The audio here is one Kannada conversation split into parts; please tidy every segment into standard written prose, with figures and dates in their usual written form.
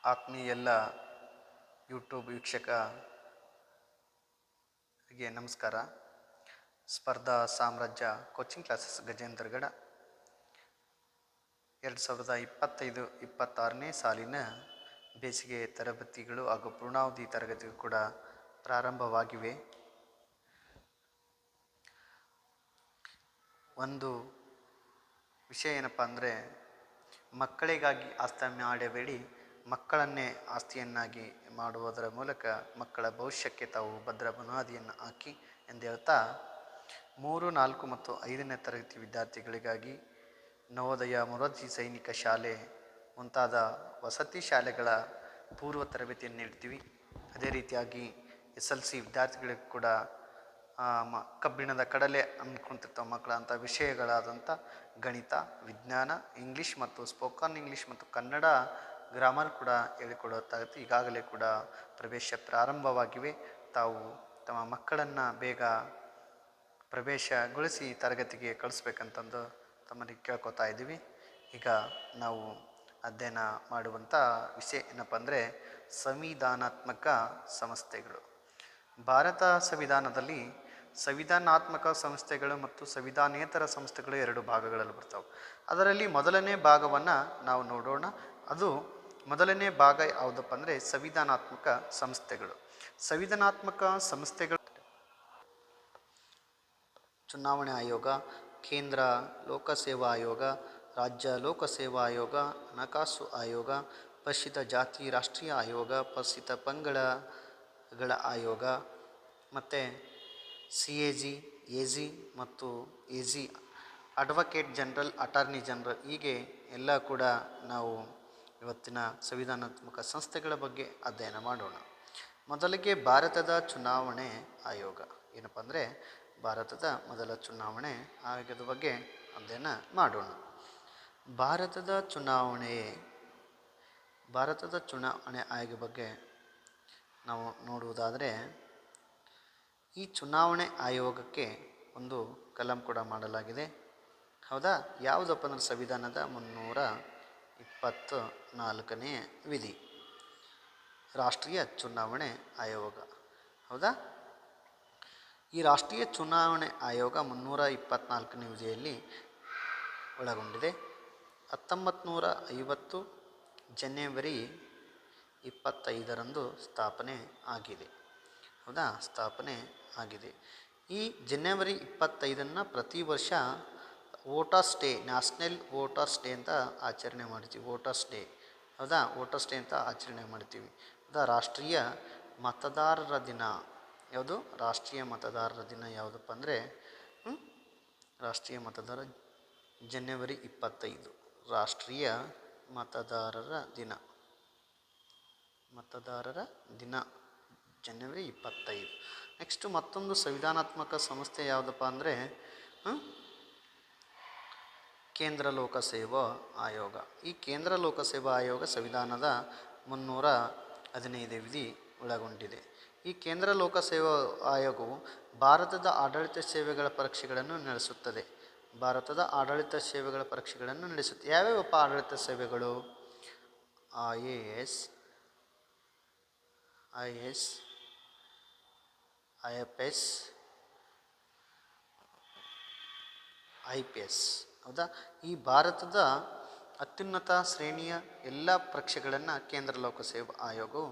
ಆತ್ಮೀಯ ಎಲ್ಲ ಯೂಟ್ಯೂಬ್ ವೀಕ್ಷಕರಿಗೆ ನಮಸ್ಕಾರ. ಸ್ಪರ್ಧಾ ಸಾಮ್ರಾಜ್ಯ ಕೋಚಿಂಗ್ ಕ್ಲಾಸಸ್ ಗಜೇಂದ್ರಗಡ 2025-26ನೇ ಸಾಲಿನ ಬೇಸಿಗೆ ತರಗತಿಗಳು ಹಾಗೂ ಪೂರ್ಣಾವಧಿ ತರಗತಿಗಳು ಕೂಡ ಪ್ರಾರಂಭವಾಗಿವೆ. ಒಂದು ವಿಷಯ ಏನಪ್ಪ ಅಂದರೆ, ಮಕ್ಕಳಿಗಾಗಿ ಆಸ್ತಿ ಮಾಡಬೇಡಿ, ಮಕ್ಕಳನ್ನೇ ಆಸ್ತಿಯನ್ನಾಗಿ ಮಾಡುವುದರ ಮೂಲಕ ಮಕ್ಕಳ ಭವಿಷ್ಯಕ್ಕೆ ತಾವು ಭದ್ರ ಬುನಾದಿಯನ್ನು ಹಾಕಿ ಎಂದು ಹೇಳ್ತಾ, 3, 4 ಮತ್ತು 5ನೇ ತರಗತಿ ವಿದ್ಯಾರ್ಥಿಗಳಿಗಾಗಿ ನವೋದಯ, ಮೊರಾರ್ಜಿ ಸೈನಿಕ ಶಾಲೆ ಮುಂತಾದ ವಸತಿ ಶಾಲೆಗಳ ಪೂರ್ವ ತರಬೇತಿಯನ್ನು ನೀಡ್ತೀವಿ. ಅದೇ ರೀತಿಯಾಗಿ SLC ವಿದ್ಯಾರ್ಥಿಗಳಿಗೆ ಕೂಡ ಕಬ್ಬಿಣದ ಕಡಲೆ ಅಂದ್ಕೊತಿರ್ತಾವೆ ಮಕ್ಕಳ ಅಂಥ ವಿಷಯಗಳಾದಂಥ ಗಣಿತ, ವಿಜ್ಞಾನ, ಇಂಗ್ಲೀಷ್ ಮತ್ತು ಸ್ಪೋಕನ್ ಇಂಗ್ಲೀಷ್ ಮತ್ತು ಕನ್ನಡ ಗ್ರಾಮರ್ ಕೂಡ ಹೇಳಿಕೊಡುತ್ತಾಗುತ್ತೆ. ಈಗಾಗಲೇ ಕೂಡ ಪ್ರವೇಶ ಪ್ರಾರಂಭವಾಗಿವೆ. ತಾವು ತಮ್ಮ ಮಕ್ಕಳನ್ನು ಬೇಗ ಪ್ರವೇಶಗೊಳಿಸಿ ತರಗತಿಗೆ ಕಳಿಸ್ಬೇಕಂತಂದು ತಮ್ಮಲ್ಲಿ ಕೇಳ್ಕೊತಾ ಇದ್ದೀವಿ. ಈಗ ನಾವು ಅಧ್ಯಯನ ಮಾಡುವಂಥ ವಿಷಯ ಏನಪ್ಪ ಅಂದರೆ, ಸಂವಿಧಾನಾತ್ಮಕ ಸಂಸ್ಥೆಗಳು. ಭಾರತ ಸಂವಿಧಾನದಲ್ಲಿ ಸಂವಿಧಾನಾತ್ಮಕ ಸಂಸ್ಥೆಗಳು ಮತ್ತು ಸಂವಿಧಾನೇತರ ಸಂಸ್ಥೆಗಳು 2 ಭಾಗಗಳಲ್ಲಿ ಬರ್ತವೆ. ಅದರಲ್ಲಿ ಮೊದಲನೇ ಭಾಗವನ್ನು ನಾವು ನೋಡೋಣ. ಅದು ಮೊದಲನೇ ಭಾಗ ಯಾವುದಪ್ಪ ಅಂದರೆ ಸಂವಿಧಾನಾತ್ಮಕ ಸಂಸ್ಥೆಗಳು. ಸಂವಿಧಾನಾತ್ಮಕ ಸಂಸ್ಥೆಗಳು ಚುನಾವಣಾ ಆಯೋಗ, ಕೇಂದ್ರ ಲೋಕಸೇವಾ ಆಯೋಗ, ರಾಜ್ಯ ಲೋಕಸೇವಾ ಆಯೋಗ, ಹಣಕಾಸು ಆಯೋಗ, ಪರಿಶಿಷ್ಟ ಜಾತಿ ರಾಷ್ಟ್ರೀಯ ಆಯೋಗ, ಪರಿಶಿಷ್ಟ ಪಂಗಡಗಳ ಆಯೋಗ, ಮತ್ತು CAG, AG ಮತ್ತು AG, advocate general, attorney general, ಹೀಗೆ ಎಲ್ಲ ಕೂಡ ನಾವು ಇವತ್ತಿನ ಸಂವಿಧಾನಾತ್ಮಕ ಸಂಸ್ಥೆಗಳ ಬಗ್ಗೆ ಅಧ್ಯಯನ ಮಾಡೋಣ. ಮೊದಲಿಗೆ ಭಾರತದ ಚುನಾವಣೆ ಆಯೋಗ ಏನಪ್ಪ ಅಂದರೆ, ಭಾರತದ ಮೊದಲ ಚುನಾವಣೆ ಆಯೋಗದ ಬಗ್ಗೆ ಅಧ್ಯಯನ ಮಾಡೋಣ. ಭಾರತದ ಚುನಾವಣೆ ಆಯೋಗ ಬಗ್ಗೆ ನಾವು ನೋಡುವುದಾದರೆ, ಈ ಚುನಾವಣೆ ಆಯೋಗಕ್ಕೆ ಒಂದು ಕಲಂ ಕೂಡ ಮಾಡಲಾಗಿದೆ. ಹೌದಾ? ಯಾವುದಪ್ಪ ಅಂದರೆ ಸಂವಿಧಾನದ 324ನೇ ವಿಧಿ, ರಾಷ್ಟ್ರೀಯ ಚುನಾವಣೆ ಆಯೋಗ. ಹೌದಾ? ಈ ರಾಷ್ಟ್ರೀಯ ಚುನಾವಣೆ ಆಯೋಗ 324ನೇ ವಿಧಿಯಲ್ಲಿ ಒಳಗೊಂಡಿದೆ. 1950 ಜನವರಿ 25ರಂದು ಸ್ಥಾಪನೆ ಆಗಿದೆ. ಹೌದಾ? ಸ್ಥಾಪನೆ ಆಗಿದೆ. ಈ ಜನವರಿ 25ನ್ನು ಪ್ರತಿ ವರ್ಷ voters day, national voters day ಅಂತ ಆಚರಣೆ ಮಾಡ್ತೀವಿ. ವೋಟರ್ಸ್ ಡೇ, ಹೌದಾ? ವೋಟರ್ಸ್ ಡೇ ಅಂತ ಆಚರಣೆ ಮಾಡ್ತೀವಿ. ಹೌದಾ? ರಾಷ್ಟ್ರೀಯ ಮತದಾರರ ದಿನ ಯಾವುದು? ರಾಷ್ಟ್ರೀಯ ಮತದಾರರ ದಿನ ಯಾವುದಪ್ಪ ಅಂದರೆ ರಾಷ್ಟ್ರೀಯ ಮತದಾರ ಜನವರಿ 25, ರಾಷ್ಟ್ರೀಯ ಮತದಾರರ ದಿನ. ಜನವರಿ 25. ನೆಕ್ಸ್ಟ್ ಮತ್ತೊಂದು ಸಂವಿಧಾನಾತ್ಮಕ ಸಂಸ್ಥೆ ಯಾವುದಪ್ಪ ಅಂದರೆ ಕೇಂದ್ರ ಲೋಕಸೇವಾ ಆಯೋಗ. ಈ ಕೇಂದ್ರ ಲೋಕಸೇವಾ ಆಯೋಗ ಸಂವಿಧಾನದ 315ನೇ ವಿಧಿ ಒಳಗೊಂಡಿದೆ. ಈ ಕೇಂದ್ರ ಲೋಕಸೇವಾ ಆಯೋಗವು ಭಾರತದ ಆಡಳಿತ ಸೇವೆಗಳ ಪರೀಕ್ಷೆಗಳನ್ನು ನಡೆಸುತ್ತದೆ. ಯಾವ್ಯಾವಪ್ಪ ಆಡಳಿತ ಸೇವೆಗಳು? IAS, IFS, IPS. ಹೌದಾ? ಈ ಭಾರತದ ಅತ್ಯುನ್ನತ ಶ್ರೇಣಿಯ ಎಲ್ಲ ಪರೀಕ್ಷೆಗಳನ್ನು ಕೇಂದ್ರ ಲೋಕಸೇವಾ ಆಯೋಗವು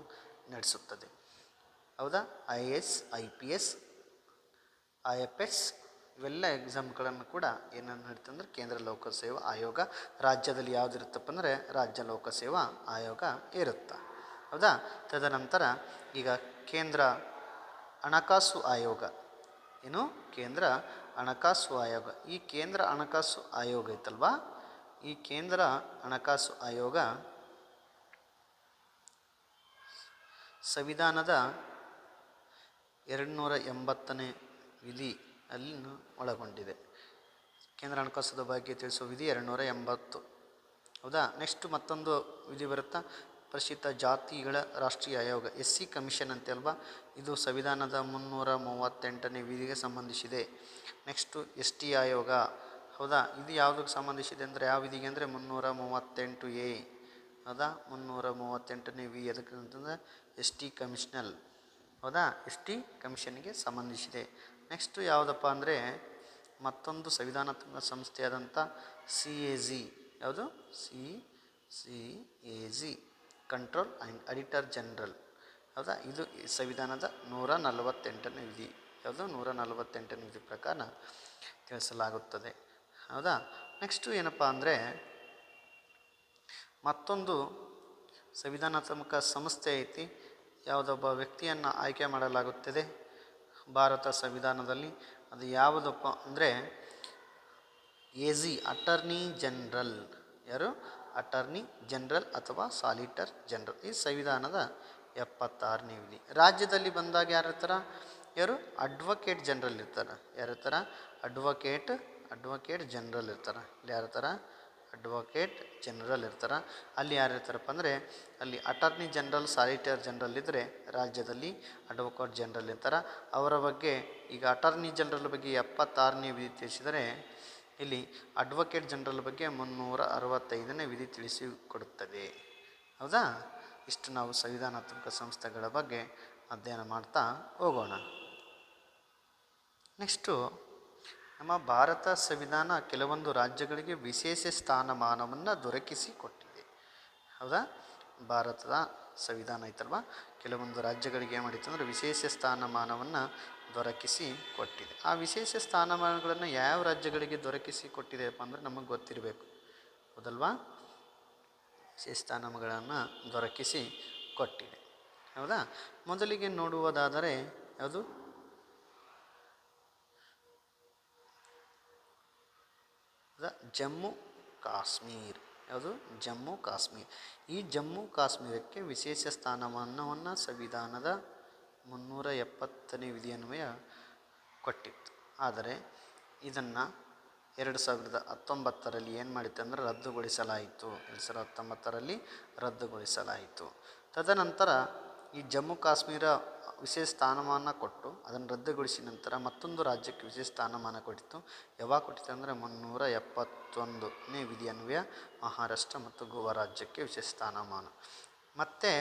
ನಡೆಸುತ್ತದೆ. ಹೌದಾ? IAS, IPS, IFS ಇವೆಲ್ಲ ಎಕ್ಸಾಮ್ಗಳನ್ನು ಕೂಡ ಏನನ್ನು ನಡೀತದೆ ಅಂದರೆ ಕೇಂದ್ರ ಲೋಕಸೇವಾ ಆಯೋಗ. ರಾಜ್ಯದಲ್ಲಿ ಯಾವುದಿರುತ್ತಪ್ಪ ಅಂದರೆ ರಾಜ್ಯ ಲೋಕಸೇವಾ ಆಯೋಗ ಇರುತ್ತೆ. ಹೌದಾ? ತದನಂತರ ಈಗ ಕೇಂದ್ರ ಹಣಕಾಸು ಆಯೋಗ. ಏನು? ಕೇಂದ್ರ ಹಣಕಾಸು ಆಯೋಗ. ಈ ಕೇಂದ್ರ ಹಣಕಾಸು ಆಯೋಗ ಐತಲ್ವಾ, ಈ ಕೇಂದ್ರ ಹಣಕಾಸು ಆಯೋಗ ಸಂವಿಧಾನದ 280ನೇ ವಿಧಿ ಅಲ್ಲಿ ಒಳಗೊಂಡಿದೆ. ಕೇಂದ್ರ ಹಣಕಾಸು ಬಗ್ಗೆ ತಿಳಿಸುವ ವಿಧಿ 280. ಹೌದಾ? ನೆಕ್ಸ್ಟ್ ಮತ್ತೊಂದು ವಿಧಿ ಬರುತ್ತಾ, ಪರಿಶಿಷ್ಟ ಜಾತಿಗಳ ರಾಷ್ಟ್ರೀಯ ಆಯೋಗ, SC ಕಮಿಷನ್ ಅಂತಲ್ವಾ, ಇದು ಸಂವಿಧಾನದ 338ನೇ ವಿಧಿಗೆ ಸಂಬಂಧಿಸಿದೆ. ನೆಕ್ಸ್ಟು ST ಆಯೋಗ. ಹೌದಾ? ಇದು ಯಾವುದಕ್ಕೆ ಸಂಬಂಧಿಸಿದೆ ಅಂದರೆ ಯಾವ ವಿಧಿಗೆ ಅಂದರೆ 338A. ಹೌದಾ. 338ನೇ ವಿ ಎದಕ್ಕೆ ಅಂತಂದರೆ ಎಸ್ ಟಿ ಕಮಿಷನಲ್, ಹೌದಾ, ಎಸ್ ಟಿ ಕಮಿಷನ್ಗೆ ಸಂಬಂಧಿಸಿದೆ. ನೆಕ್ಸ್ಟು ಯಾವುದಪ್ಪ ಅಂದರೆ ಮತ್ತೊಂದು ಸಂವಿಧಾನಾತ್ಮಕ ಸಂಸ್ಥೆಯಾದಂಥ ಸಿ ಎ ಜಿ, ಯಾವುದು C A G control and auditor general, ಹೌದಾ. ಇದು ಸಂವಿಧಾನದ 148ನೇ ವಿಧಿ, ಯಾವುದು 148ನೇ ವಿಧಿ ಪ್ರಕಾರ ತಿಳಿಸಲಾಗುತ್ತದೆ, ಹೌದಾ. ನೆಕ್ಸ್ಟು ಏನಪ್ಪ ಅಂದರೆ ಮತ್ತೊಂದು ಸಂವಿಧಾನಾತ್ಮಕ ಸಂಸ್ಥೆ ಐತಿ. ಯಾವುದೊಬ್ಬ ವ್ಯಕ್ತಿಯನ್ನು ಆಯ್ಕೆ ಮಾಡಲಾಗುತ್ತದೆ ಭಾರತ ಸಂವಿಧಾನದಲ್ಲಿ. ಅದು ಯಾವುದಪ್ಪ ಅಂದರೆ ಎ ಜಿ, ಅಟಾರ್ನಿ ಜನರಲ್. ಯಾರು? ಅಟಾರ್ನಿ ಜನರಲ್ ಅಥವಾ ಸಾಲಿಟರ್ ಜನರಲ್. ಈ ಸಂವಿಧಾನದ 76ನೇ ವಿಧಿ. ರಾಜ್ಯದಲ್ಲಿ ಬಂದಾಗ ಯಾರು ಇರ್ತಾರೆ? ಯಾರು? ಅಡ್ವೊಕೇಟ್ ಜನರಲ್ ಇರ್ತಾರೆ. ಯಾರು ಇರ್ತಾರೆ? ಅಡ್ವೊಕೇಟ್ ಜನರಲ್ ಇರ್ತಾರೆ. ಇಲ್ಲಿ ಯಾರು ಇರ್ತಾರೆ? ಅಡ್ವೊಕೇಟ್ ಜನರಲ್ ಇರ್ತಾರೆ. ಅಲ್ಲಿ ಯಾರು ಇರ್ತಾರಪ್ಪ ಅಂದರೆ ಅಲ್ಲಿ ಅಟಾರ್ನಿ ಜನರಲ್, ಸಾಲಿಟರ್ ಜನರಲ್ ಇದ್ದರೆ ರಾಜ್ಯದಲ್ಲಿ ಅಡ್ವೊಕೇಟ್ ಜನರಲ್ ಇರ್ತಾರೆ. ಅವರ ಬಗ್ಗೆ ಈಗ ಅಟಾರ್ನಿ ಜನರಲ್ ಬಗ್ಗೆ 76ನೇ ವಿಧಿ ತಿಳಿಸಿದರೆ, ಇಲ್ಲಿ ಅಡ್ವೊಕೇಟ್ ಜನರಲ್ ಬಗ್ಗೆ 365ನೇ ವಿಧಿ ತಿಳಿಸಿಕೊಡುತ್ತದೆ, ಹೌದಾ. ಇಷ್ಟು ನಾವು ಸಂವಿಧಾನಾತ್ಮಕ ಸಂಸ್ಥೆಗಳ ಬಗ್ಗೆ ಅಧ್ಯಯನ ಮಾಡ್ತಾ ಹೋಗೋಣ. ನೆಕ್ಸ್ಟು ನಮ್ಮ ಭಾರತ ಸಂವಿಧಾನ ಕೆಲವೊಂದು ರಾಜ್ಯಗಳಿಗೆ ವಿಶೇಷ ಸ್ಥಾನಮಾನವನ್ನು ದೊರಕಿಸಿಕೊಟ್ಟಿದೆ, ಹೌದಾ. ಭಾರತದ ಸಂವಿಧಾನ ಐತಲ್ವ, ಕೆಲವೊಂದು ರಾಜ್ಯಗಳಿಗೆ ಏನು ಮಾಡಿತ್ತು ಅಂದರೆ ವಿಶೇಷ ಸ್ಥಾನಮಾನವನ್ನು ದೊರಕಿಸಿ ಕೊಟ್ಟಿದೆ. ಆ ವಿಶೇಷ ಸ್ಥಾನಮಾನಗಳನ್ನು ಯಾವ ರಾಜ್ಯಗಳಿಗೆ ದೊರಕಿಸಿ ಕೊಟ್ಟಿದೆಯಪ್ಪ ಅಂದರೆ ನಮಗೆ ಗೊತ್ತಿರಬೇಕು, ಹೌದಲ್ವಾ. ವಿಶೇಷ ಸ್ಥಾನಮಾನಗಳನ್ನು ದೊರಕಿಸಿ ಕೊಟ್ಟಿದೆ, ಹೌದಾ. ಮೊದಲಿಗೆ ನೋಡುವುದಾದರೆ ಯಾವುದು? ಜಮ್ಮು ಕಾಶ್ಮೀರ್. ಯಾವುದು? ಜಮ್ಮು ಕಾಶ್ಮೀರ್. ಈ ಜಮ್ಮು ಕಾಶ್ಮೀರಕ್ಕೆ ವಿಶೇಷ ಸ್ಥಾನಮಾನವನ್ನು ಸಂವಿಧಾನದ 370ನೇ ವಿಧಿಯನ್ವಯ ಕೊಟ್ಟಿತ್ತು. ಆದರೆ ಇದನ್ನು 2019ರಲ್ಲಿ ಏನು ಮಾಡಿತ್ತು ಅಂದರೆ ರದ್ದುಗೊಳಿಸಲಾಯಿತು. 2019ರಲ್ಲಿ ರದ್ದುಗೊಳಿಸಲಾಯಿತು. ತದನಂತರ ಈ ಜಮ್ಮು ಕಾಶ್ಮೀರ ವಿಶೇಷ ಸ್ಥಾನಮಾನ ಕೊಟ್ಟು ಅದನ್ನು ರದ್ದುಗೊಳಿಸಿದ ನಂತರ ಮತ್ತೊಂದು ರಾಜ್ಯಕ್ಕೆ ವಿಶೇಷ ಸ್ಥಾನಮಾನ ಕೊಟ್ಟಿತ್ತು. ಯಾವಾಗ ಕೊಟ್ಟಿತ್ತು ಅಂದರೆ 371ನೇ ವಿಧಿಯನ್ವಯ ಮಹಾರಾಷ್ಟ್ರ ಮತ್ತು ಗೋವಾ ರಾಜ್ಯಕ್ಕೆ ವಿಶೇಷ ಸ್ಥಾನಮಾನ. ಮತ್ತು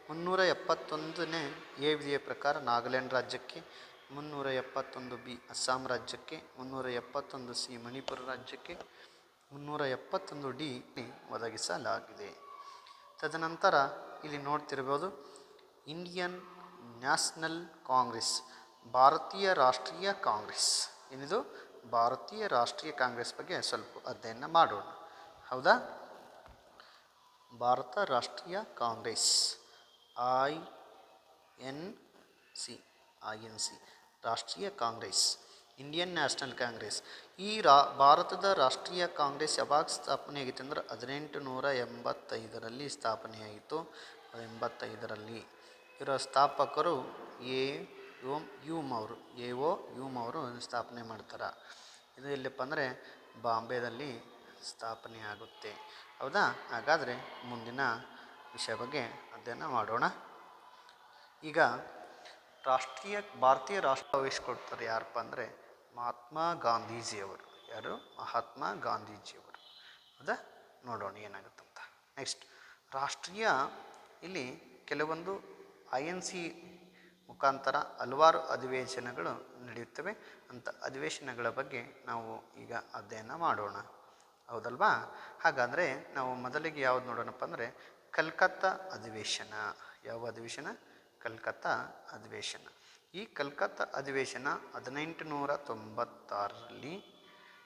371ನೇ ಎ ವಿಧಿಯ ಪ್ರಕಾರ ನಾಗಾಲ್ಯಾಂಡ್ ರಾಜ್ಯಕ್ಕೆ, 371 ಬಿ ಅಸ್ಸಾಂ ರಾಜ್ಯಕ್ಕೆ, 371 ಸಿ ಮಣಿಪುರ ರಾಜ್ಯಕ್ಕೆ, 371 ಡಿ ಒದಗಿಸಲಾಗಿದೆ. ತದನಂತರ ಇಲ್ಲಿ ನೋಡ್ತಿರ್ಬೋದು ಇಂಡಿಯನ್ ನ್ಯಾಷನಲ್ ಕಾಂಗ್ರೆಸ್, ಭಾರತೀಯ ರಾಷ್ಟ್ರೀಯ ಕಾಂಗ್ರೆಸ್. ಏನಿದು? ಭಾರತೀಯ ರಾಷ್ಟ್ರೀಯ ಕಾಂಗ್ರೆಸ್ ಬಗ್ಗೆ ಸ್ವಲ್ಪ ಅಧ್ಯಯನ ಮಾಡೋಣ, ಹೌದಾ. ಭಾರತ ರಾಷ್ಟ್ರೀಯ ಕಾಂಗ್ರೆಸ್ INC ರಾಷ್ಟ್ರೀಯ ಕಾಂಗ್ರೆಸ್, ಇಂಡಿಯನ್ ನ್ಯಾಷನಲ್ ಕಾಂಗ್ರೆಸ್. ಈ ಭಾರತದ ರಾಷ್ಟ್ರೀಯ ಕಾಂಗ್ರೆಸ್ ಯಾವಾಗ ಸ್ಥಾಪನೆ ಆಗಿತ್ತು ಅಂದರೆ 1885ರಲ್ಲಿ ಸ್ಥಾಪನೆಯಾಯಿತು. 85ರಲ್ಲಿ ಇದರ ಸ್ಥಾಪಕರು ಎ.ಓ. ಹ್ಯೂಮ್ ಅವರು ಸ್ಥಾಪನೆ ಮಾಡ್ತಾರೆ. ಇದು ಎಲ್ಲಿಪ್ಪ ಅಂದರೆ ಬಾಂಬೆದಲ್ಲಿ ಸ್ಥಾಪನೆ ಆಗುತ್ತೆ, ಹೌದಾ. ಹಾಗಾದರೆ ಮುಂದಿನ ವಿಷಯ ಬಗ್ಗೆ ಅಧ್ಯಯನ ಮಾಡೋಣ. ಈಗ ಭಾರತೀಯ ರಾಷ್ಟ್ರ ವಹಿಸ್ಕೊಡ್ತಾರೆ ಯಾರಪ್ಪ ಅಂದರೆ ಮಹಾತ್ಮ ಗಾಂಧೀಜಿಯವರು. ಯಾರು? ಮಹಾತ್ಮ ಗಾಂಧೀಜಿಯವರು, ಹೌದಾ. ನೋಡೋಣ ಏನಾಗುತ್ತಂತ. ನೆಕ್ಸ್ಟ್ ರಾಷ್ಟ್ರೀಯ, ಇಲ್ಲಿ ಕೆಲವೊಂದು INC ಮುಖಾಂತರ ಹಲವಾರು ಅಧಿವೇಶನಗಳು ನಡೆಯುತ್ತವೆ. ಅಂಥ ಅಧಿವೇಶನಗಳ ಬಗ್ಗೆ ನಾವು ಈಗ ಅಧ್ಯಯನ ಮಾಡೋಣ, ಹೌದಲ್ವಾ. ಹಾಗಾದರೆ ನಾವು ಮೊದಲಿಗೆ ಯಾವುದು ನೋಡೋಣಪ್ಪ ಅಂದರೆ ಕಲ್ಕತ್ತಾ ಅಧಿವೇಶನ. ಯಾವ ಅಧಿವೇಶನ? ಕಲ್ಕತ್ತಾ ಅಧಿವೇಶನ. ಈ ಕಲ್ಕತ್ತಾ ಅಧಿವೇಶನ 1896ರಲ್ಲಿ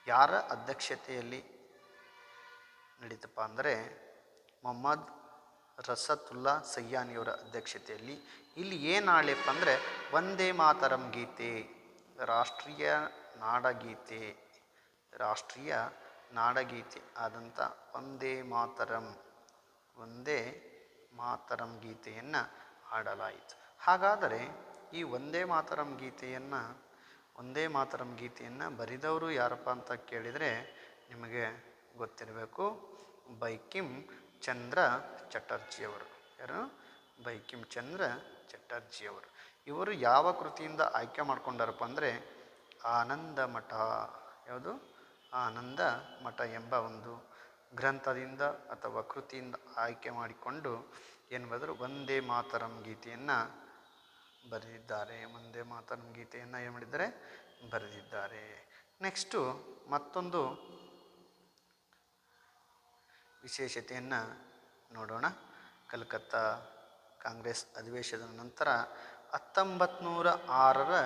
ಯಾರ ಅಧ್ಯಕ್ಷತೆಯಲ್ಲಿ ನಡೀತಪ್ಪ ಅಂದರೆ ಮೊಹಮ್ಮದ್ ರಸತುಲ್ಲಾ ಸಯ್ಯಾನಿಯವರ ಅಧ್ಯಕ್ಷತೆಯಲ್ಲಿ. ಇಲ್ಲಿ ಏನು ಹಾಡಪ್ಪ ಅಂದರೆ ವಂದೇ ಮಾತರಂ ಗೀತೆ, ರಾಷ್ಟ್ರೀಯ ನಾಡಗೀತೆ ಆದಂಥ ವಂದೇ ಮಾತರಂ ಗೀತೆಯನ್ನು ಹಾಡಲಾಯಿತು. ಹಾಗಾದರೆ ಈ ವಂದೇ ಮಾತರಂ ಗೀತೆಯನ್ನು ಬರೆದವರು ಯಾರಪ್ಪ ಅಂತ ಕೇಳಿದರೆ ನಿಮಗೆ ಗೊತ್ತಿರಬೇಕು, ಬಂಕಿಮ್ ಚಂದ್ರ ಚಟರ್ಜಿಯವರು. ಯಾರು? ಬಂಕಿಮ್ ಚಂದ್ರ ಚಟರ್ಜಿಯವರು. ಇವರು ಯಾವ ಕೃತಿಯಿಂದ ಆಯ್ಕೆ ಮಾಡ್ಕೊಂಡಾರಪ್ಪ ಅಂದರೆ ಆನಂದ ಮಠ. ಯಾವುದು? ಆನಂದ ಮಠ ಎಂಬ ಒಂದು ಗ್ರಂಥದಿಂದ ಅಥವಾ ಕೃತಿಯಿಂದ ಆಯ್ಕೆ ಮಾಡಿಕೊಂಡು ಏನು ಬರೆದರು, ವಂದೇ ಮಾತರಂ ಗೀತೆಯನ್ನು ಬರೆದಿದ್ದಾರೆ. ವಂದೇ ಮಾತರಂ ಗೀತೆಯನ್ನು ಏನು ಮಾಡಿದ್ದಾರೆ, ಬರೆದಿದ್ದಾರೆ. ನೆಕ್ಸ್ಟು ಮತ್ತೊಂದು ವಿಶೇಷತೆಯನ್ನು ನೋಡೋಣ. ಕಲ್ಕತ್ತಾ ಕಾಂಗ್ರೆಸ್ ಅಧಿವೇಶನದ ನಂತರ 1906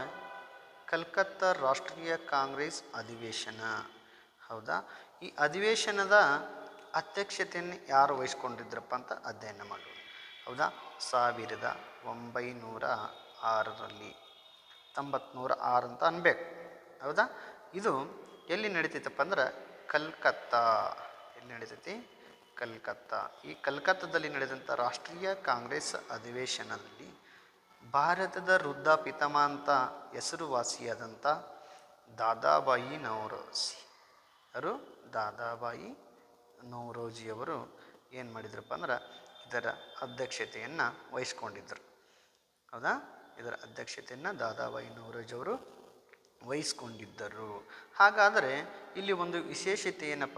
ಕಲ್ಕತ್ತಾ ರಾಷ್ಟ್ರೀಯ ಕಾಂಗ್ರೆಸ್ ಅಧಿವೇಶನ. ಹೌದಾ, ಈ ಅಧಿವೇಶನದ ಅಧ್ಯಕ್ಷತೆಯನ್ನು ಯಾರು ವಹಿಸ್ಕೊಂಡಿದ್ರಪ್ಪ ಅಂತ ಅಧ್ಯಯನ ಮಾಡೋಣ. ಹೌದಾ, 1906ರಲ್ಲಿ 1906 ಅಂತ ಅನ್ಬೇಕು. ಹೌದಾ, ಇದು ಎಲ್ಲಿ ನಡೀತೈತಪ್ಪ ಅಂದ್ರೆ ಕಲ್ಕತ್ತಾ. ಎಲ್ಲಿ ನಡೀತೈತಿ, ಕಲ್ಕತ್ತಾ. ಈ ಕಲ್ಕತ್ತಾದಲ್ಲಿ ನಡೆದಂಥ ರಾಷ್ಟ್ರೀಯ ಕಾಂಗ್ರೆಸ್ ಅಧಿವೇಶನದಲ್ಲಿ ಭಾರತದ ವೃದ್ಧ ಪಿತಾಮಹ ಅಂತ ಹೆಸರುವಾಸಿಯಾದಂಥ ದಾದಾಬಾಯಿ ನೌರೋಜಿ ಅವರು ದಾದಾಬಾಯಿ ನೌರೋಜಿಯವರು ಏನು ಮಾಡಿದ್ರಪ್ಪ ಅಂದ್ರೆ ಇದರ ಅಧ್ಯಕ್ಷತೆಯನ್ನು ವಹಿಸ್ಕೊಂಡಿದ್ದರು. ಹೌದಾ, ಇದರ ಅಧ್ಯಕ್ಷತೆಯನ್ನು ದಾದಾಬಾಯಿ ನೌರೋಜಿಯವರು ವಹಿಸ್ಕೊಂಡಿದ್ದರು. ಹಾಗಾದರೆ ಇಲ್ಲಿ ಒಂದು ವಿಶೇಷತೆ ಏನಪ್ಪ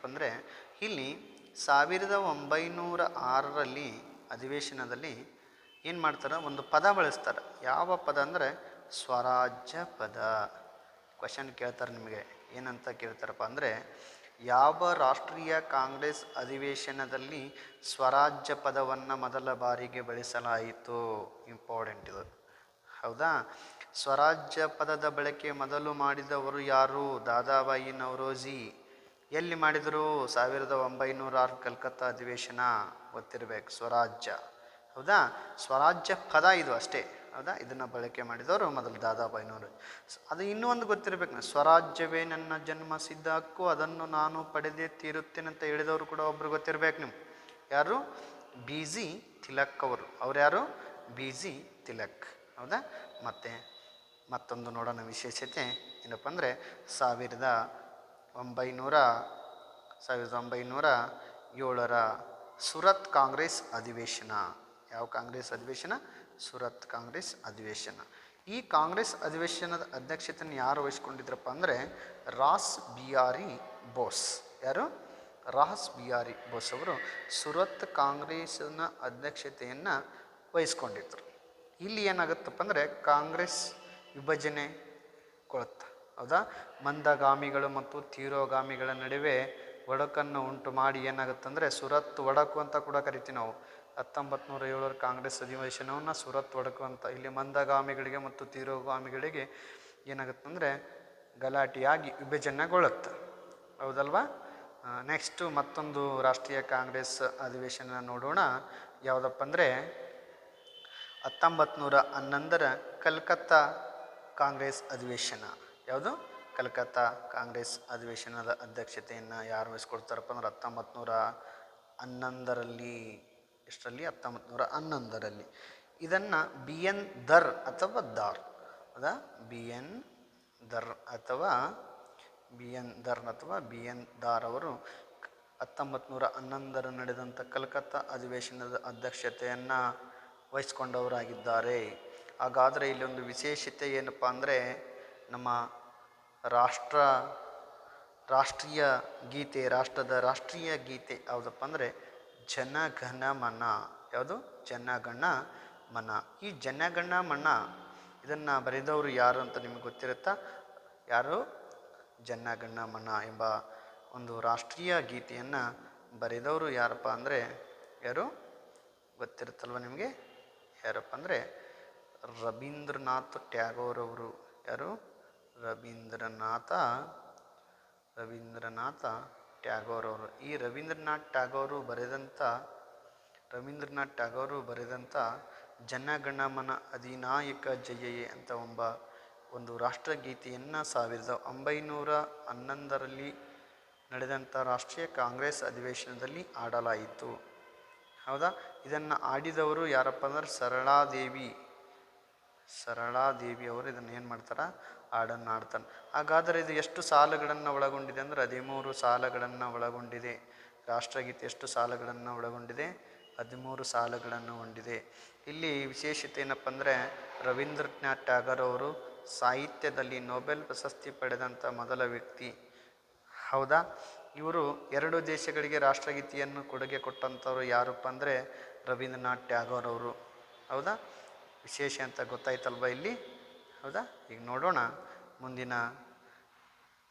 ಅಂದರೆ ಇಲ್ಲಿ 1906ರಲ್ಲಿ ಅಧಿವೇಶನದಲ್ಲಿ ಏನು ಮಾಡ್ತಾರೆ, ಒಂದು ಪದ ಬಳಸ್ತಾರೆ. ಯಾವ ಪದ ಅಂದರೆ ಸ್ವರಾಜ್ಯ ಪದ. ಕ್ವಶನ್ ಕೇಳ್ತಾರೆ ನಿಮಗೆ, ಏನಂತ ಕೇಳ್ತಾರಪ್ಪ ಅಂದರೆ ಯಾವ ರಾಷ್ಟ್ರೀಯ ಕಾಂಗ್ರೆಸ್ ಅಧಿವೇಶನದಲ್ಲಿ ಸ್ವರಾಜ್ಯ ಪದವನ್ನು ಮೊದಲ ಬಾರಿಗೆ ಬಳಸಲಾಯಿತು. ಇಂಪಾರ್ಟೆಂಟ್ ಇದು. ಹೌದಾ, ಸ್ವರಾಜ್ಯ ಪದದ ಬಳಕೆ ಮೊದಲು ಮಾಡಿದವರು ಯಾರು, ದಾದಾಬಾಯಿ ನೌರೋಜಿ. ಎಲ್ಲಿ ಮಾಡಿದರು, 1906 ಕಲ್ಕತ್ತಾ ಅಧಿವೇಶನ. ಗೊತ್ತಿರಬೇಕು ಸ್ವರಾಜ್ಯ. ಹೌದಾ, ಸ್ವರಾಜ್ಯ ಪದ ಇದು ಅಷ್ಟೇ. ಹೌದಾ, ಇದನ್ನು ಬಳಕೆ ಮಾಡಿದವರು ಮೊದಲು ದಾದಾಬಾಯಿ ನೌರೋಜಿ. ಅದು ಇನ್ನೂ ಒಂದು ಗೊತ್ತಿರಬೇಕು, ಸ್ವರಾಜ್ಯವೇ ನನ್ನ ಜನ್ಮಸಿದ್ಧ ಹಕ್ಕು, ಅದನ್ನು ನಾನು ಪಡೆದೇ ತೀರುತ್ತೇನೆ ಅಂತ ಹೇಳಿದವರು ಕೂಡ ಒಬ್ಬರು ಗೊತ್ತಿರಬೇಕು ನಿಮ್ಗೆ. ಯಾರು, ಬಿ ಜಿ ತಿಲಕ್ ಅವರು. ಅವ್ರು ಯಾರು, ಬಿ ಜಿ ತಿಲಕ್. ಹೌದಾ, ಮತ್ತೊಂದು ನೋಡೋಣ ವಿಶೇಷತೆ ಏನಪ್ಪ ಅಂದರೆ 1907ರ ಸುರತ್ ಕಾಂಗ್ರೆಸ್ ಅಧಿವೇಶನ. ಯಾವ ಕಾಂಗ್ರೆಸ್ ಅಧಿವೇಶನ, ಸುರತ್ ಕಾಂಗ್ರೆಸ್ ಅಧಿವೇಶನ. ಈ ಕಾಂಗ್ರೆಸ್ ಅಧಿವೇಶನದ ಅಧ್ಯಕ್ಷತೆಯನ್ನು ಯಾರು ವಹಿಸ್ಕೊಂಡಿದ್ರಪ್ಪ ಅಂದರೆ ರಾಸ್ ಬಿಹಾರಿ ಬೋಸ್. ಯಾರು, ರಾಸ್ ಬಿಹಾರಿ ಬೋಸ್ ಅವರು ಸುರತ್ ಕಾಂಗ್ರೆಸ್ನ ಅಧ್ಯಕ್ಷತೆಯನ್ನು ವಹಿಸ್ಕೊಂಡಿದ್ರು. ಇಲ್ಲಿ ಏನಾಗುತ್ತಪ್ಪ ಅಂದರೆ ಕಾಂಗ್ರೆಸ್ ವಿಭಜನೆಗೊಳ್ಳುತ್ತೆ. ಹೌದಾ, ಮಂದಗಾಮಿಗಳು ಮತ್ತು ತೀವ್ರಗಾಮಿಗಳ ನಡುವೆ ಒಡಕನ್ನು ಉಂಟು ಮಾಡಿ ಏನಾಗುತ್ತಂದರೆ ಸುರತ್ ಒಡಕು ಅಂತ ಕೂಡ ಕರಿತೀವಿ ನಾವು. 1907ರ ಕಾಂಗ್ರೆಸ್ ಅಧಿವೇಶನವನ್ನು ಸುರತ್ ಒಡಕು ಅಂತ. ಇಲ್ಲಿ ಮಂದಗಾಮಿಗಳಿಗೆ ಮತ್ತು ತೀವ್ರಗಾಮಿಗಳಿಗೆ ಏನಾಗುತ್ತಂದರೆ ಗಲಾಟೆಯಾಗಿ ವಿಭಜನೆಗೊಳ್ಳುತ್ತೆ. ಹೌದಲ್ವಾ. ನೆಕ್ಸ್ಟು ಮತ್ತೊಂದು ರಾಷ್ಟ್ರೀಯ ಕಾಂಗ್ರೆಸ್ ಅಧಿವೇಶನ ನೋಡೋಣ. ಯಾವುದಪ್ಪ ಅಂದರೆ 1911ರ ಕಲ್ಕತ್ತಾ ಕಾಂಗ್ರೆಸ್ ಅಧಿವೇಶನ. ಯಾವುದು, ಕಲ್ಕತ್ತಾ ಕಾಂಗ್ರೆಸ್ ಅಧಿವೇಶನದ ಅಧ್ಯಕ್ಷತೆಯನ್ನು ಯಾರು ವಹಿಸ್ಕೊಡ್ತಾರಪ್ಪ ಅಂದ್ರೆ 1911ರಲ್ಲಿ. ಎಷ್ಟರಲ್ಲಿ, 1911ರಲ್ಲಿ. ಇದನ್ನು ಬಿ ಎನ್ ದರ್ ಅಥವಾ ದಾರ್. ಹೌದಾ, ಬಿ ಎನ್ ದರ್ ಅಥವಾ ಬಿ ಎನ್ ದಾರ್ ಅವರು 1911ರ ನಡೆದಂಥ ಕಲ್ಕತ್ತಾ ಅಧಿವೇಶನದ ಅಧ್ಯಕ್ಷತೆಯನ್ನು ವಹಿಸ್ಕೊಂಡವರಾಗಿದ್ದಾರೆ. ಹಾಗಾದರೆ ಇಲ್ಲೊಂದು ವಿಶೇಷತೆ ಏನಪ್ಪ ಅಂದರೆ ನಮ್ಮ ರಾಷ್ಟ್ರೀಯ ಗೀತೆ, ರಾಷ್ಟ್ರದ ರಾಷ್ಟ್ರೀಯ ಗೀತೆ ಯಾವುದಪ್ಪ ಅಂದರೆ ಜನಗಣ ಮನ. ಯಾವುದು, ಜನಗಣ ಮನ. ಈ ಜನಗಣ ಮನ ಇದನ್ನು ಬರೆದವರು ಯಾರು ಅಂತ ನಿಮಗೆ ಗೊತ್ತಿರುತ್ತಾ? ಯಾರು, ಜನಗಣ ಮನ ಎಂಬ ಒಂದು ರಾಷ್ಟ್ರೀಯ ಗೀತೆಯನ್ನು ಬರೆದವರು ಯಾರಪ್ಪ ಅಂದರೆ ಯಾರು ಗೊತ್ತಿರುತ್ತಲ್ವ ನಿಮಗೆ? ಯಾರಪ್ಪ ಅಂದರೆ ರವೀಂದ್ರನಾಥ್ ಟ್ಯಾಗೋರ್ ಅವರು. ಯಾರು, ರವೀಂದ್ರನಾಥ ಟ್ಯಾಗೋರ್ ಅವರು. ಈ ರವೀಂದ್ರನಾಥ್ ಟ್ಯಾಗೋರು ಬರೆದಂಥ ಜನಗಣಮನ ಅಧಿನಾಯಕ ಜಯಯೇ ಅಂತ ಒಂದು ರಾಷ್ಟ್ರಗೀತೆಯನ್ನು 1911ರಲ್ಲಿ ನಡೆದಂಥ ರಾಷ್ಟ್ರೀಯ ಕಾಂಗ್ರೆಸ್ ಅಧಿವೇಶನದಲ್ಲಿ ಆಡಲಾಯಿತು. ಹೌದಾ, ಇದನ್ನು ಆಡಿದವರು ಯಾರಪ್ಪ ಅಂದ್ರೆ ಸರಳಾದೇವಿ ಅವರು ಇದನ್ನು ಏನು ಮಾಡ್ತಾರೆ, ಹಾಡನ್ನು ಆಡ್ತಾನೆ. ಹಾಗಾದರೆ ಇದು ಎಷ್ಟು ಸಾಲುಗಳನ್ನು ಒಳಗೊಂಡಿದೆ ಅಂದರೆ 13 ಸಾಲುಗಳನ್ನು ಒಳಗೊಂಡಿದೆ. ರಾಷ್ಟ್ರಗೀತೆ ಎಷ್ಟು ಸಾಲುಗಳನ್ನು ಒಳಗೊಂಡಿದೆ? 13 ಸಾಲುಗಳನ್ನು ಹೊಂದಿದೆ. ಇಲ್ಲಿ ವಿಶೇಷತೆ ಏನಪ್ಪ ಅಂದರೆ ರವೀಂದ್ರನಾಥ್ ಟ್ಯಾಗೋರ್ ಅವರು ಸಾಹಿತ್ಯದಲ್ಲಿ ನೊಬೆಲ್ ಪ್ರಶಸ್ತಿ ಪಡೆದಂಥ ಮೊದಲ ವ್ಯಕ್ತಿ. ಹೌದಾ, ಇವರು ಎರಡು ದೇಶಗಳಿಗೆ ರಾಷ್ಟ್ರಗೀತೆಯನ್ನು ಕೊಡುಗೆ ಕೊಟ್ಟಂಥವ್ರು ಯಾರಪ್ಪ ಅಂದರೆ ರವೀಂದ್ರನಾಥ್ ಟ್ಯಾಗೋರ್ ಅವರು. ಹೌದಾ, ವಿಶೇಷ ಅಂತ ಗೊತ್ತಾಯ್ತಲ್ವ ಇಲ್ಲಿ. ಹೌದಾ, ಈಗ ನೋಡೋಣ ಮುಂದಿನ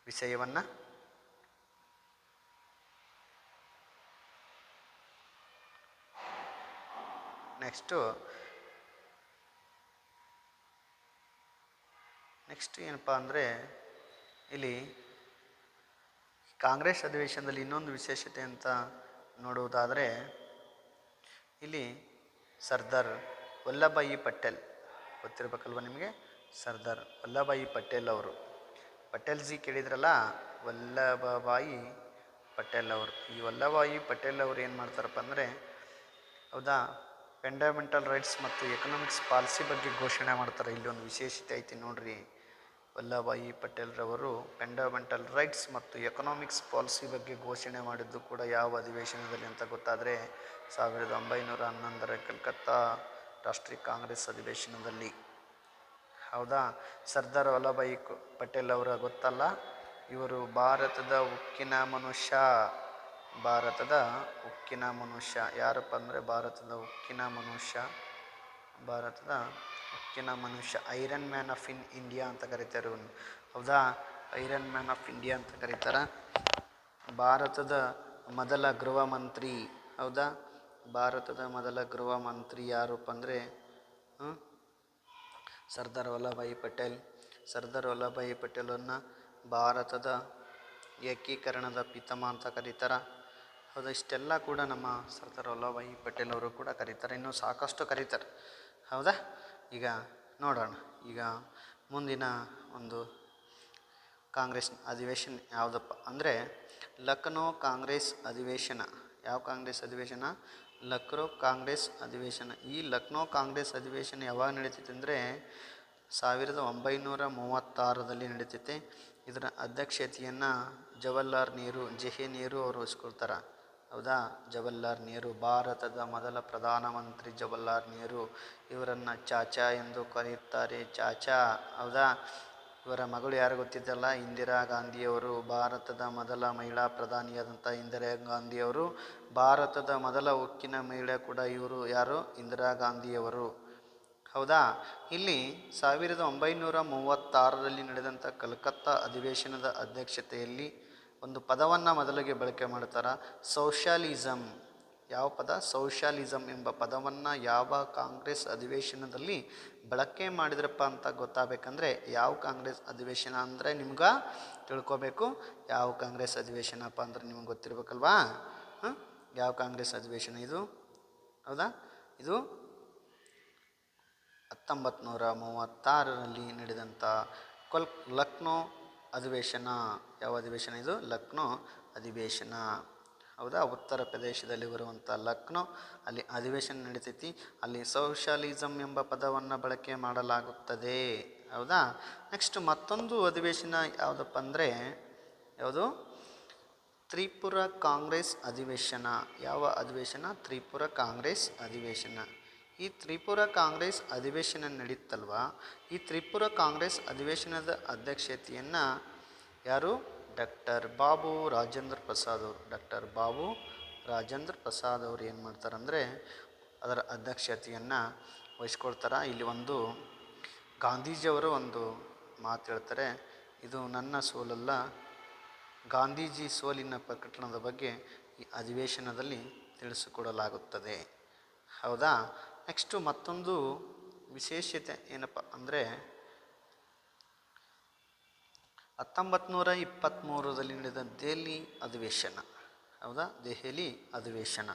ವಿಷಯವನ್ನು. ನೆಕ್ಸ್ಟ್ ಏನಪ್ಪ ಅಂದರೆ ಇಲ್ಲಿ ಕಾಂಗ್ರೆಸ್ ಅಧಿವೇಶನದಲ್ಲಿ ಇನ್ನೊಂದು ವಿಶೇಷತೆ ಅಂತ ನೋಡುವುದಾದರೆ ಇಲ್ಲಿ ಸರ್ದಾರ್ ವಲ್ಲಭಭಾಯಿ ಪಟೇಲ್ ಗೊತ್ತಿರಬೇಕಲ್ವ ನಿಮಗೆ. ಸರ್ದಾರ್ ವಲ್ಲಭಭಾಯಿ ಪಟೇಲ್ ಅವರು, ಪಟೇಲ್ ಜಿ ಕೇಳಿದ್ರಲ್ಲ, ವಲ್ಲಭಭಾಯಿ ಪಟೇಲ್ ಅವರು. ಈ ವಲ್ಲಭಭಾಯಿ ಪಟೇಲ್ ಅವರು ಏನು ಮಾಡ್ತಾರಪ್ಪ ಅಂದರೆ, ಹೌದಾ, ಫಂಡಮೆಂಟಲ್ ರೈಟ್ಸ್ ಮತ್ತು ಎಕನಾಮಿಕ್ಸ್ ಪಾಲಿಸಿ ಬಗ್ಗೆ ಘೋಷಣೆ ಮಾಡ್ತಾರೆ. ಇಲ್ಲಿ ಒಂದು ವಿಶೇಷತೆ ಐತಿ ನೋಡ್ರಿ. ವಲ್ಲಭಭಾಯಿ ಪಟೇಲ್ರವರು ಫಂಡಮೆಂಟಲ್ ರೈಟ್ಸ್ ಮತ್ತು ಎಕನಾಮಿಕ್ಸ್ ಪಾಲಿಸಿ ಬಗ್ಗೆ ಘೋಷಣೆ ಮಾಡಿದ್ದು ಕೂಡ ಯಾವ ಅಧಿವೇಶನದಲ್ಲಿ ಅಂತ ಗೊತ್ತಾದರೆ 1911 ಕಲ್ಕತ್ತಾ ರಾಷ್ಟ್ರೀಯ ಕಾಂಗ್ರೆಸ್ ಅಧಿವೇಶನದಲ್ಲಿ. ಹೌದಾ, ಸರ್ದಾರ್ ವಲ್ಲಭಭಾಯಿ ಪಟೇಲ್ ಅವರ ಗೊತ್ತಲ್ಲ, ಇವರು ಭಾರತದ ಉಕ್ಕಿನ ಮನುಷ್ಯ. ಭಾರತದ ಉಕ್ಕಿನ ಮನುಷ್ಯ ಯಾರಪ್ಪ ಅಂದರೆ ಭಾರತದ ಉಕ್ಕಿನ ಮನುಷ್ಯ ಐರನ್ ಮ್ಯಾನ್ ಆಫ್ ಇಂಡಿಯಾ ಅಂತ ಕರೀತಾರೆ. ಹೌದಾ, ಐರನ್ ಮ್ಯಾನ್ ಆಫ್ ಇಂಡಿಯಾ ಅಂತ ಕರೀತಾರೆ. ಭಾರತದ ಮೊದಲ ಗೃಹ ಮಂತ್ರಿ. ಹೌದಾ, ಭಾರತದ ಮೊದಲ ಗೃಹ ಮಂತ್ರಿ ಯಾರಪ್ಪ ಅಂದರೆ ಸರ್ದಾರ್ ವಲ್ಲಭಭಾಯಿ ಪಟೇಲ್. ಸರ್ದಾರ್ ವಲ್ಲಭಭಾಯಿ ಪಟೇಲನ್ನು ಭಾರತದ ಏಕೀಕರಣದ ಪಿತಾಮಹ ಅಂತ ಕರೀತಾರೆ. ಹೌದಾ, ಇಷ್ಟೆಲ್ಲ ಕೂಡ ನಮ್ಮ ಸರ್ದಾರ್ ವಲ್ಲಭಭಾಯಿ ಪಟೇಲ್ ಅವರು ಕೂಡ ಕರೀತಾರೆ. ಇನ್ನೂ ಸಾಕಷ್ಟು ಕರೀತಾರೆ. ಹೌದಾ, ಈಗ ನೋಡೋಣ. ಈಗ ಮುಂದಿನ ಒಂದು ಕಾಂಗ್ರೆಸ್ ಅಧಿವೇಶನ ಯಾವುದಪ್ಪ ಅಂದರೆ ಲಕ್ನೋ ಕಾಂಗ್ರೆಸ್ ಅಧಿವೇಶನ. ಯಾವ ಕಾಂಗ್ರೆಸ್ ಅಧಿವೇಶನ? ಲಕ್ನೋ ಕಾಂಗ್ರೆಸ್ ಅಧಿವೇಶನ. ಈ ಲಕ್ನೋ ಕಾಂಗ್ರೆಸ್ ಅಧಿವೇಶನ ಯಾವಾಗ ನಡೀತೈತೆ ಅಂದರೆ 1936ರಲ್ಲಿ ನಡೀತೈತೆ. ಇದರ ಅಧ್ಯಕ್ಷತೆಯನ್ನು ಜವಾಹರ್ಲಾಲ್ ನೆಹರು ಅವರು ವಹಿಸ್ಕೊಳ್ತಾರೆ. ಹೌದಾ, ಜವಾಹರ್ಲಾಲ್ ನೆಹರು, ಭಾರತದ ಮೊದಲ ಪ್ರಧಾನಮಂತ್ರಿ ಜವಾಹರ್ಲಾಲ್ ನೆಹರು. ಇವರನ್ನು ಚಾಚಾ ಎಂದು ಕರೆಯುತ್ತಾರೆ, ಚಾಚಾ. ಹೌದಾ, ಇವರ ಮಗಳು ಯಾರು ಗೊತ್ತಿದ್ದಲ್ಲ, ಇಂದಿರಾ ಗಾಂಧಿಯವರು. ಭಾರತದ ಮೊದಲ ಮಹಿಳಾ ಪ್ರಧಾನಿಯಾದಂಥ ಇಂದಿರಾ ಗಾಂಧಿಯವರು. ಭಾರತದ ಮೊದಲ ಉಕ್ಕಿನ ಮಹಿಳೆ ಕೂಡ ಇವರು. ಯಾರು? ಇಂದಿರಾ ಗಾಂಧಿಯವರು. ಹೌದಾ, ಇಲ್ಲಿ 1936ರಲ್ಲಿ ನಡೆದಂಥ ಕಲ್ಕತ್ತಾ ಅಧಿವೇಶನದ ಅಧ್ಯಕ್ಷತೆಯಲ್ಲಿ ಒಂದು ಪದವನ್ನು ಮೊದಲಿಗೆ ಬಳಕೆ ಮಾಡ್ತಾರೆ, ಸೋಷಿಯಲಿಸಮ್. ಯಾವ ಪದ? ಸೋಷಿಯಲಿಸಮ್ ಎಂಬ ಪದವನ್ನು ಯಾವ ಕಾಂಗ್ರೆಸ್ ಅಧಿವೇಶನದಲ್ಲಿ ಬಳಕೆ ಮಾಡಿದ್ರಪ್ಪ ಅಂತ ಗೊತ್ತಾಗಬೇಕಂದ್ರೆ ಯಾವ ಕಾಂಗ್ರೆಸ್ ಅಧಿವೇಶನ ಅಂದರೆ ನಿಮ್ಗೆ ತಿಳ್ಕೊಬೇಕು. ಯಾವ ಕಾಂಗ್ರೆಸ್ ಅಧಿವೇಶನಪ್ಪ ಅಂದ್ರೆ ನಿಮ್ಗೆ ಗೊತ್ತಿರಬೇಕಲ್ವಾ. ಯಾವ ಕಾಂಗ್ರೆಸ್ ಅಧಿವೇಶನ ಇದು? ಹೌದಾ, ಇದು 1936ರಲ್ಲಿ ನಡೆದಂಥ ಲಕ್ನೋ ಅಧಿವೇಶನ. ಯಾವ ಅಧಿವೇಶನ ಇದು? ಲಕ್ನೋ ಅಧಿವೇಶನ. ಹೌದಾ, ಉತ್ತರ ಪ್ರದೇಶದಲ್ಲಿ ಬರುವಂಥ ಲಕ್ನೋ, ಅಲ್ಲಿ ಅಧಿವೇಶನ ನಡೀತೈತಿ. ಅಲ್ಲಿ ಸೋಷಿಯಲಿಸಮ್ ಎಂಬ ಪದವನ್ನು ಬಳಕೆ ಮಾಡಲಾಗುತ್ತದೆ. ಹೌದಾ, ನೆಕ್ಸ್ಟ್ ಮತ್ತೊಂದು ಅಧಿವೇಶನ ಯಾವುದಪ್ಪ ಅಂದರೆ ಯಾವುದು? ತ್ರಿಪುರ ಕಾಂಗ್ರೆಸ್ ಅಧಿವೇಶನ. ಯಾವ ಅಧಿವೇಶನ? ತ್ರಿಪುರ ಕಾಂಗ್ರೆಸ್ ಅಧಿವೇಶನ. ಈ ತ್ರಿಪುರ ಕಾಂಗ್ರೆಸ್ ಅಧಿವೇಶನ ನಡೀತಲ್ವ, ಈ ತ್ರಿಪುರ ಕಾಂಗ್ರೆಸ್ ಅಧಿವೇಶನದ ಅಧ್ಯಕ್ಷತೆಯನ್ನು ಯಾರು? ಡಾಕ್ಟರ್ ಬಾಬು ರಾಜೇಂದ್ರ ಪ್ರಸಾದ್ ಅವರು. ಡಾಕ್ಟರ್ ಬಾಬು ರಾಜೇಂದ್ರ ಪ್ರಸಾದ್ ಅವರು ಏನು ಮಾಡ್ತಾರಂದರೆ ಅದರ ಅಧ್ಯಕ್ಷತೆಯನ್ನು ವಹಿಸ್ಕೊಳ್ತಾರೆ. ಇಲ್ಲಿ ಒಂದು ಗಾಂಧೀಜಿಯವರು ಒಂದು ಮಾತು ಹೇಳ್ತಾರೆ, ಇದು ನನ್ನ ಸೋಲಲ್ಲ, ಗಾಂಧೀಜಿ ಸೋಲಿನ ಪ್ರಕಟಣದ ಬಗ್ಗೆ ಈ ಅಧಿವೇಶನದಲ್ಲಿ ತಿಳಿಸಿಕೊಡಲಾಗುತ್ತದೆ. ಹೌದಾ, ನೆಕ್ಸ್ಟು ಮತ್ತೊಂದು ವಿಶೇಷತೆ ಏನಪ್ಪ ಅಂದರೆ 1923ರಲ್ಲಿ ನಡೆದ ದೆಹಲಿ ಅಧಿವೇಶನ. ಹೌದಾ, ದೆಹಲಿ ಅಧಿವೇಶನ.